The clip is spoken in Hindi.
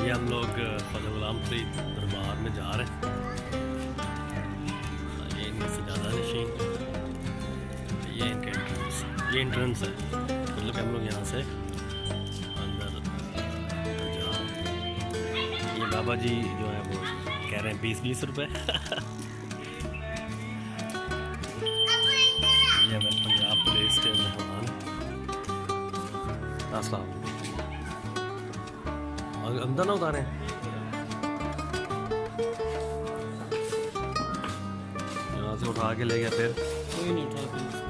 ये हम लोग ख्वाजा गुलाम फरीद दरबार में जा रहे हैं। ये इनकी सजादा नशीन, ये इनका एंट्रेंस, ये एंट्रेंस है। मतलब हम लोग यहाँ से अंदर जा रहे हैं। ये बाबा जी जो है वो कह रहे हैं 20-20 रुपये। ये हमारे पंजाब पुलिस के मेहमान अस्सलाम, अंदर ना उतारें। यहाँ से उठा के ले गया, फिर कोई नहीं उठा के